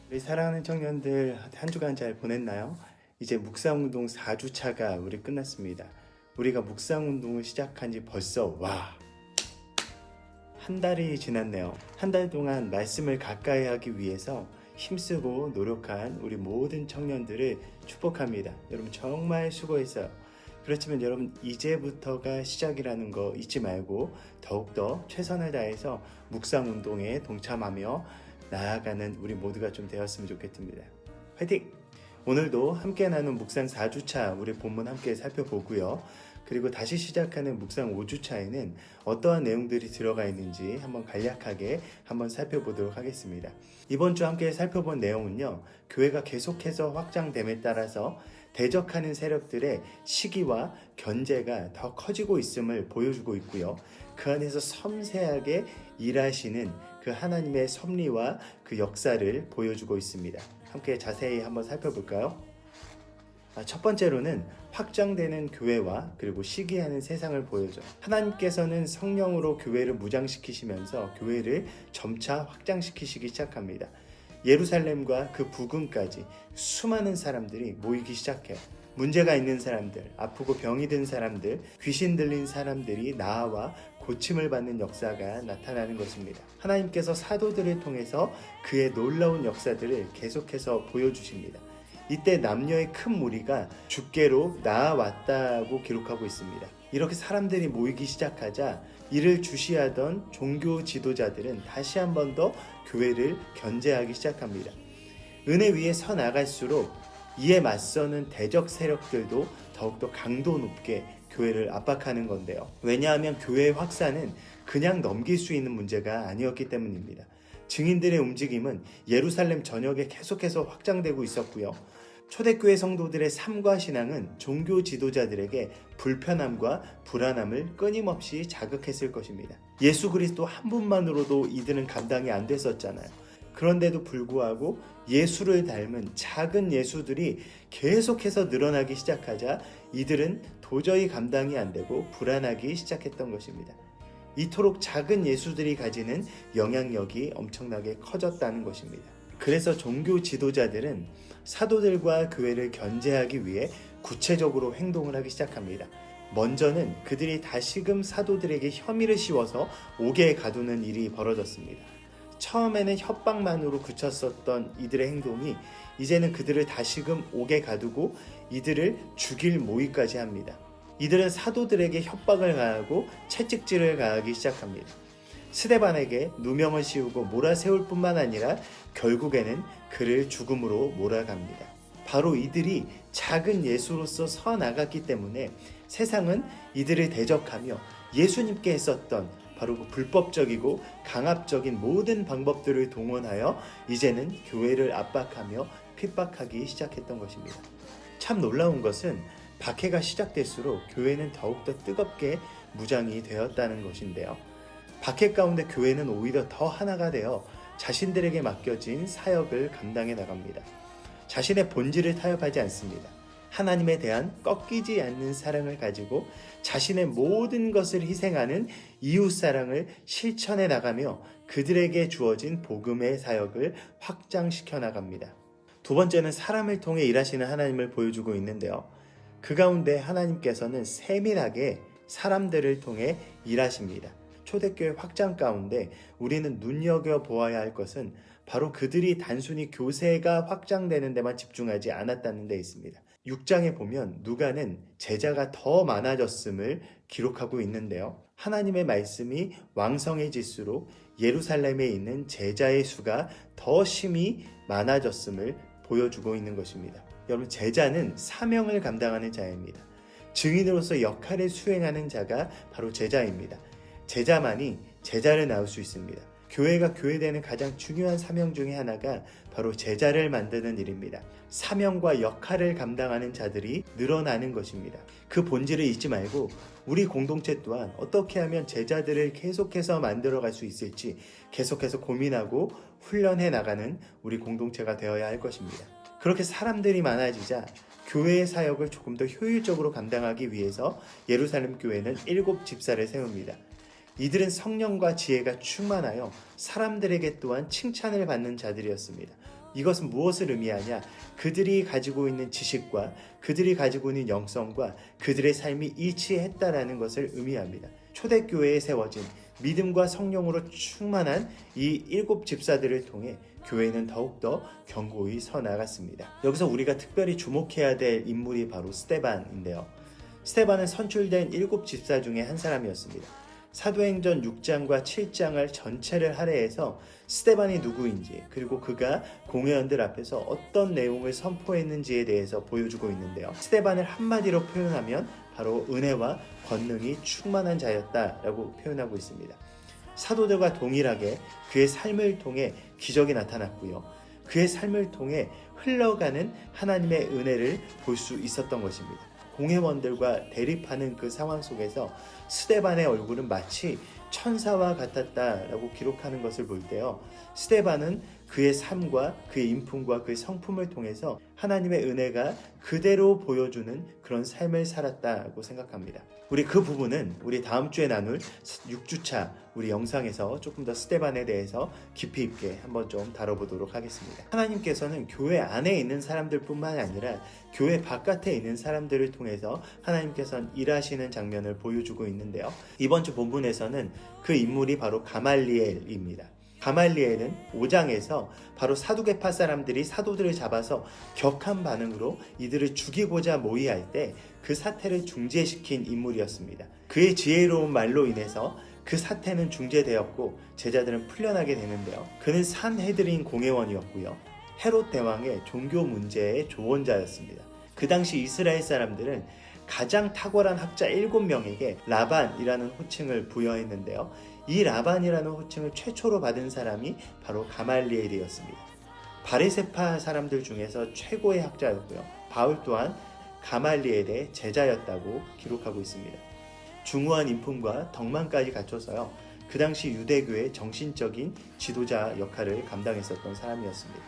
우리 사랑하는 청년들 한 주간 잘 보냈나요? 이제 묵상운동 4주차가 우리 끝났습니다. 우리가 묵상운동을 시작한 지 벌써 한 달이 지났네요. 한 달 동안 말씀을 가까이 하기 위해서 힘쓰고 노력한 우리 모든 청년들을 축복합니다. 여러분 정말 수고했어요. 그렇지만 여러분 이제부터가 시작이라는 거 잊지 말고 더욱더 최선을 다해서 묵상운동에 동참하며 나아가는 우리 모두가 좀 되었으면 좋겠습니다. 화이팅! 오늘도 함께 나눈 묵상 4주차 우리 본문 함께 살펴보고요. 그리고 다시 시작하는 묵상 5주차에는 어떠한 내용들이 들어가 있는지 한번 간략하게 한번 살펴보도록 하겠습니다. 이번 주 함께 살펴본 내용은요. 교회가 계속해서 확장됨에 따라서 대적하는 세력들의 시기와 견제가 더 커지고 있음을 보여주고 있고요. 그 안에서 섬세하게 일하시는 그 하나님의 섭리와 그 역사를 보여주고 있습니다. 함께 자세히 한번 살펴볼까요? 첫 번째로는 확장되는 교회와 그리고 시기하는 세상을 보여줘요. 하나님께서는 성령으로 교회를 무장시키시면서 교회를 점차 확장시키시기 시작합니다. 예루살렘과 그 부근까지 수많은 사람들이 모이기 시작해요. 문제가 있는 사람들, 아프고 병이 든 사람들, 귀신 들린 사람들이 나아와 고침을 받는 역사가 나타나는 것입니다. 하나님께서 사도들을 통해서 그의 놀라운 역사들을 계속해서 보여주십니다. 이때 남녀의 큰 무리가 주께로 나아왔다고 기록하고 있습니다. 이렇게 사람들이 모이기 시작하자 이를 주시하던 종교 지도자들은 다시 한 번 더 교회를 견제하기 시작합니다. 은혜 위에 서 나갈수록 이에 맞서는 대적 세력들도 더욱더 강도 높게 교회를 압박하는 건데요. 왜냐하면 교회의 확산은 그냥 넘길 수 있는 문제가 아니었기 때문입니다. 증인들의 움직임은 예루살렘 전역에 계속해서 확장되고 있었고요. 초대교회 성도들의 삶과 신앙은 종교 지도자들에게 불편함과 불안함을 끊임없이 자극했을 것입니다. 예수 그리스도 한 분만으로도 이들은 감당이 안 됐었잖아요. 그런데도 불구하고 예수를 닮은 작은 예수들이 계속해서 늘어나기 시작하자 이들은 도저히 감당이 안 되고 불안하기 시작했던 것입니다. 이토록 작은 예수들이 가지는 영향력이 엄청나게 커졌다는 것입니다. 그래서 종교 지도자들은 사도들과 교회를 견제하기 위해 구체적으로 행동을 하기 시작합니다. 먼저는 그들이 다시금 사도들에게 혐의를 씌워서 옥에 가두는 일이 벌어졌습니다. 처음에는 협박만으로 그쳤었던 이들의 행동이 이제는 그들을 다시금 옥에 가두고 이들을 죽일 모의까지 합니다. 이들은 사도들에게 협박을 가하고 채찍질을 가하기 시작합니다. 스데반에게 누명을 씌우고 몰아세울 뿐만 아니라 결국에는 그를 죽음으로 몰아갑니다. 바로 이들이 작은 예수로서 서 나갔기 때문에 세상은 이들을 대적하며 예수님께 했었던 바로 그 불법적이고 강압적인 모든 방법들을 동원하여 이제는 교회를 압박하며 핍박하기 시작했던 것입니다. 참 놀라운 것은 박해가 시작될수록 교회는 더욱더 뜨겁게 무장이 되었다는 것인데요. 박해 가운데 교회는 오히려 더 하나가 되어 자신들에게 맡겨진 사역을 감당해 나갑니다. 자신의 본질을 타협하지 않습니다. 하나님에 대한 꺾이지 않는 사랑을 가지고 자신의 모든 것을 희생하는 이웃사랑을 실천해 나가며 그들에게 주어진 복음의 사역을 확장시켜 나갑니다. 두 번째는 사람을 통해 일하시는 하나님을 보여주고 있는데요. 그 가운데 하나님께서는 세밀하게 사람들을 통해 일하십니다. 초대교회 확장 가운데 우리는 눈여겨보아야 할 것은 바로 그들이 단순히 교세가 확장되는 데만 집중하지 않았다는 데 있습니다. 6장에 보면 누가는 제자가 더 많아졌음을 기록하고 있는데요. 하나님의 말씀이 왕성해질수록 예루살렘에 있는 제자의 수가 더 심히 많아졌음을 보여주고 있는 것입니다. 여러분, 제자는 사명을 감당하는 자입니다. 증인으로서 역할을 수행하는 자가 바로 제자입니다. 제자만이 제자를 낳을 수 있습니다. 교회가 교회되는 가장 중요한 사명 중에 하나가 바로 제자를 만드는 일입니다. 사명과 역할을 감당하는 자들이 늘어나는 것입니다. 그 본질을 잊지 말고 우리 공동체 또한 어떻게 하면 제자들을 계속해서 만들어갈 수 있을지 계속해서 고민하고 훈련해 나가는 우리 공동체가 되어야 할 것입니다. 그렇게 사람들이 많아지자 교회의 사역을 조금 더 효율적으로 감당하기 위해서 예루살렘 교회는 7 집사를 세웁니다. 이들은 성령과 지혜가 충만하여 사람들에게 또한 칭찬을 받는 자들이었습니다. 이것은 무엇을 의미하냐? 그들이 가지고 있는 지식과 그들이 가지고 있는 영성과 그들의 삶이 일치했다라는 것을 의미합니다. 초대교회에 세워진 믿음과 성령으로 충만한 이 7 집사들을 통해 교회는 더욱더 견고히 서 나갔습니다. 여기서 우리가 특별히 주목해야 될 인물이 바로 스데반인데요. 스데반은 선출된 7 집사 중에 한 사람이었습니다. 사도행전 6장과 7장을 전체를 할애해서 스데반이 누구인지, 그리고 그가 공회원들 앞에서 어떤 내용을 선포했는지에 대해서 보여주고 있는데요. 스데반을 한마디로 표현하면 바로 은혜와 권능이 충만한 자였다라고 표현하고 있습니다. 사도들과 동일하게 그의 삶을 통해 기적이 나타났고요. 그의 삶을 통해 흘러가는 하나님의 은혜를 볼 수 있었던 것입니다. 공회원들과 대립하는 그 상황 속에서 스데반의 얼굴은 마치 천사와 같았다라고 기록하는 것을 볼 때요, 스데반은 그의 삶과 그의 인품과 그의 성품을 통해서 하나님의 은혜가 그대로 보여주는 그런 삶을 살았다고 생각합니다. 우리 그 부분은 우리 다음 주에 나눌 6주차 우리 영상에서 조금 더 스데반에 대해서 깊이 있게 한번 좀 다뤄보도록 하겠습니다. 하나님께서는 교회 안에 있는 사람들 뿐만 아니라 교회 바깥에 있는 사람들을 통해서 하나님께서는 일하시는 장면을 보여주고 있는데요. 이번 주 본문에서는 그 인물이 바로 가말리엘입니다. 가말리엘은 5장에서 바로 사두개파 사람들이 사도들을 잡아서 격한 반응으로 이들을 죽이고자 모의할 때 그 사태를 중재시킨 인물이었습니다. 그의 지혜로운 말로 인해서 그 사태는 중재되었고 제자들은 풀려나게 되는데요. 그는 산헤드린 공회원이었고요. 헤롯 대왕의 종교 문제의 조언자였습니다. 그 당시 이스라엘 사람들은 가장 탁월한 학자 7명에게 라반이라는 호칭을 부여했는데요. 이 라반이라는 호칭을 최초로 받은 사람이 바로 가말리엘이었습니다. 바리새파 사람들 중에서 최고의 학자였고요. 바울 또한 가말리엘의 제자였다고 기록하고 있습니다. 중후한 인품과 덕망까지 갖춰서요, 그 당시 유대교의 정신적인 지도자 역할을 감당했었던 사람이었습니다.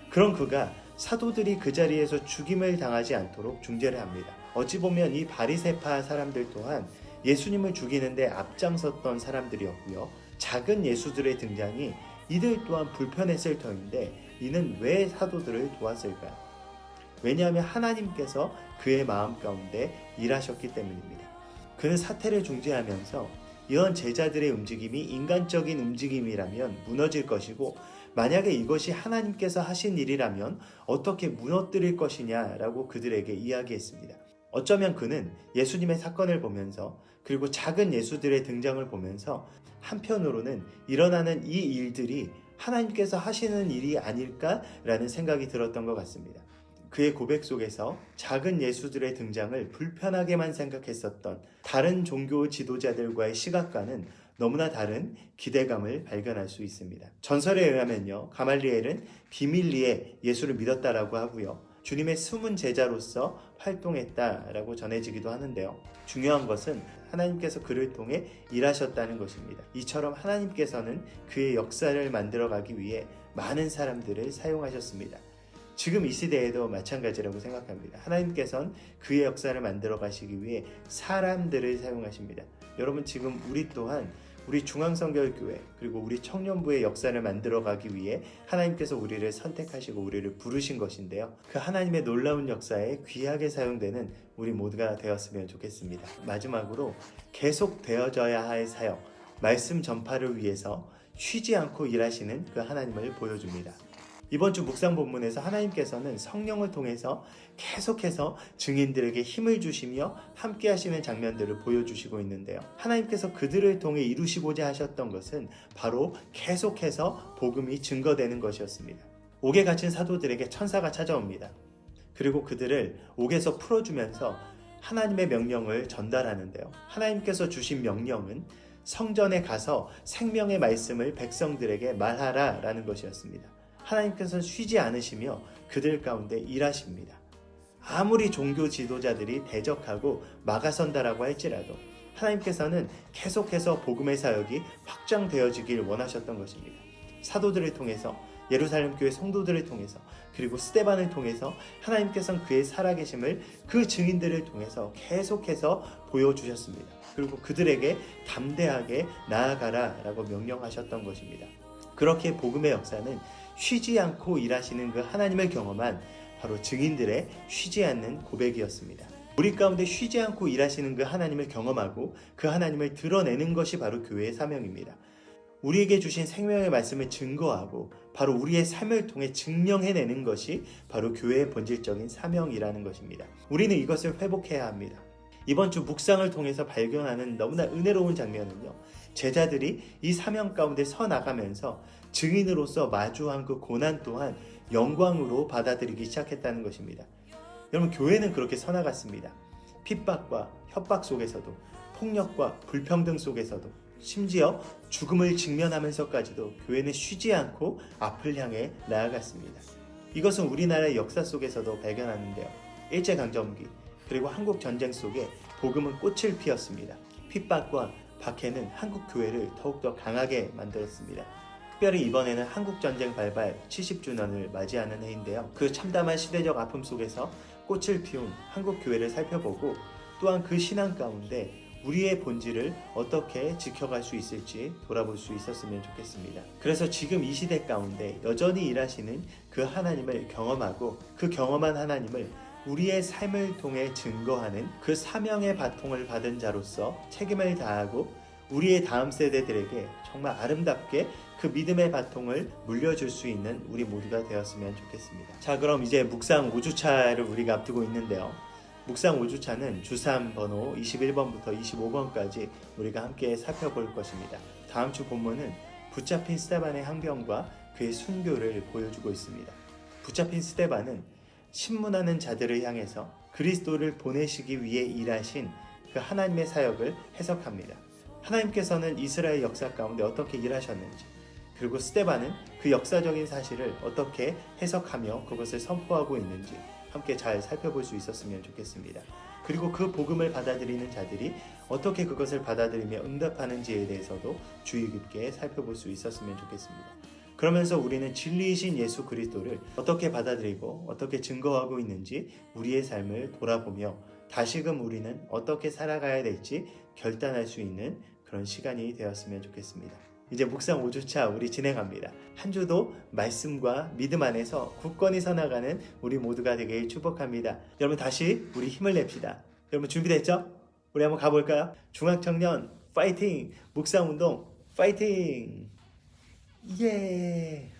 그런 그가 사도들이 그 자리에서 죽임을 당하지 않도록 중재를 합니다. 어찌 보면 이 바리새파 사람들 또한 예수님을 죽이는데 앞장섰던 사람들이었고요. 작은 예수들의 등장이 이들 또한 불편했을 터인데 이는 왜 사도들을 도왔을까요? 왜냐하면 하나님께서 그의 마음 가운데 일하셨기 때문입니다. 그는 사태를 중재하면서 이런 제자들의 움직임이 인간적인 움직임이라면 무너질 것이고, 만약에 이것이 하나님께서 하신 일이라면 어떻게 무너뜨릴 것이냐라고 그들에게 이야기했습니다. 어쩌면 그는 예수님의 사건을 보면서, 그리고 작은 예수들의 등장을 보면서 한편으로는 일어나는 이 일들이 하나님께서 하시는 일이 아닐까라는 생각이 들었던 것 같습니다. 그의 고백 속에서 작은 예수들의 등장을 불편하게만 생각했었던 다른 종교 지도자들과의 시각과는 너무나 다른 기대감을 발견할 수 있습니다. 전설에 의하면요, 가말리엘은 비밀리에 예수를 믿었다라고 하고요, 주님의 숨은 제자로서 활동했다라고 전해지기도 하는데요. 중요한 것은 하나님께서 그를 통해 일하셨다는 것입니다. 이처럼 하나님께서는 그의 역사를 만들어가기 위해 많은 사람들을 사용하셨습니다. 지금 이 시대에도 마찬가지라고 생각합니다. 하나님께서는 그의 역사를 만들어 가시기 위해 사람들을 사용하십니다. 여러분, 지금 우리 또한 우리 중앙성결교회 그리고 우리 청년부의 역사를 만들어 가기 위해 하나님께서 우리를 선택하시고 우리를 부르신 것인데요. 그 하나님의 놀라운 역사에 귀하게 사용되는 우리 모두가 되었으면 좋겠습니다. 마지막으로 계속 되어져야 할 사역, 말씀 전파를 위해서 쉬지 않고 일하시는 그 하나님을 보여줍니다. 이번 주 묵상 본문에서 하나님께서는 성령을 통해서 계속해서 증인들에게 힘을 주시며 함께 하시는 장면들을 보여주시고 있는데요. 하나님께서 그들을 통해 이루시고자 하셨던 것은 바로 계속해서 복음이 증거되는 것이었습니다. 옥에 갇힌 사도들에게 천사가 찾아옵니다. 그리고 그들을 옥에서 풀어주면서 하나님의 명령을 전달하는데요. 하나님께서 주신 명령은 성전에 가서 생명의 말씀을 백성들에게 말하라라는 것이었습니다. 하나님께서는 쉬지 않으시며 그들 가운데 일하십니다. 아무리 종교 지도자들이 대적하고 막아선다라고 할지라도 하나님께서는 계속해서 복음의 사역이 확장되어지길 원하셨던 것입니다. 사도들을 통해서, 예루살렘 교회 성도들을 통해서, 그리고 스데반을 통해서 하나님께서는 그의 살아계심을 그 증인들을 통해서 계속해서 보여주셨습니다. 그리고 그들에게 담대하게 나아가라라고 명령하셨던 것입니다. 그렇게 복음의 역사는 쉬지 않고 일하시는 그 하나님을 경험한 바로 증인들의 쉬지 않는 고백이었습니다. 우리 가운데 쉬지 않고 일하시는 그 하나님을 경험하고 그 하나님을 드러내는 것이 바로 교회의 사명입니다. 우리에게 주신 생명의 말씀을 증거하고 바로 우리의 삶을 통해 증명해내는 것이 바로 교회의 본질적인 사명이라는 것입니다. 우리는 이것을 회복해야 합니다. 이번 주 묵상을 통해서 발견하는 너무나 은혜로운 장면은요, 제자들이 이 사명 가운데 서 나가면서 증인으로서 마주한 그 고난 또한 영광으로 받아들이기 시작했다는 것입니다. 여러분, 교회는 그렇게 서 나갔습니다. 핍박과 협박 속에서도, 폭력과 불평등 속에서도, 심지어 죽음을 직면하면서까지도 교회는 쉬지 않고 앞을 향해 나아갔습니다. 이것은 우리나라의 역사 속에서도 발견하는데요. 일제강점기 그리고 한국 전쟁 속에 복음은 꽃을 피웠습니다. 핍박과 박해는 한국 교회를 더욱더 강하게 만들었습니다. 특별히 이번에는 한국전쟁 발발 70주년을 맞이하는 해인데요. 그 참담한 시대적 아픔 속에서 꽃을 피운 한국 교회를 살펴보고 또한 그 신앙 가운데 우리의 본질을 어떻게 지켜갈 수 있을지 돌아볼 수 있었으면 좋겠습니다. 그래서 지금 이 시대 가운데 여전히 일하시는 그 하나님을 경험하고 그 경험한 하나님을 우리의 삶을 통해 증거하는 그 사명의 바통을 받은 자로서 책임을 다하고 우리의 다음 세대들에게 정말 아름답게 그 믿음의 바통을 물려줄 수 있는 우리 모두가 되었으면 좋겠습니다. 자, 그럼 이제 묵상 5주차를 우리가 앞두고 있는데요. 묵상 5주차는 주산 번호 21번부터 25번까지 우리가 함께 살펴볼 것입니다. 다음 주 본문은 붙잡힌 스데반의 항변과 그의 순교를 보여주고 있습니다. 붙잡힌 스데반은 신문하는 자들을 향해서 그리스도를 보내시기 위해 일하신 그 하나님의 사역을 해석합니다. 하나님께서는 이스라엘 역사 가운데 어떻게 일하셨는지, 그리고 스데반은 그 역사적인 사실을 어떻게 해석하며 그것을 선포하고 있는지 함께 잘 살펴볼 수 있었으면 좋겠습니다. 그리고 그 복음을 받아들이는 자들이 어떻게 그것을 받아들이며 응답하는지에 대해서도 주의 깊게 살펴볼 수 있었으면 좋겠습니다. 그러면서 우리는 진리이신 예수 그리스도를 어떻게 받아들이고 어떻게 증거하고 있는지 우리의 삶을 돌아보며 다시금 우리는 어떻게 살아가야 될지 결단할 수 있는 그런 시간이 되었으면 좋겠습니다. 이제 묵상 5주차 우리 진행합니다. 한 주도 말씀과 믿음 안에서 굳건히 서나가는 우리 모두가 되길 축복합니다. 여러분, 다시 우리 힘을 냅시다. 여러분, 준비됐죠? 우리 한번 가볼까요? 중앙청년 파이팅! 묵상 운동 파이팅! 예!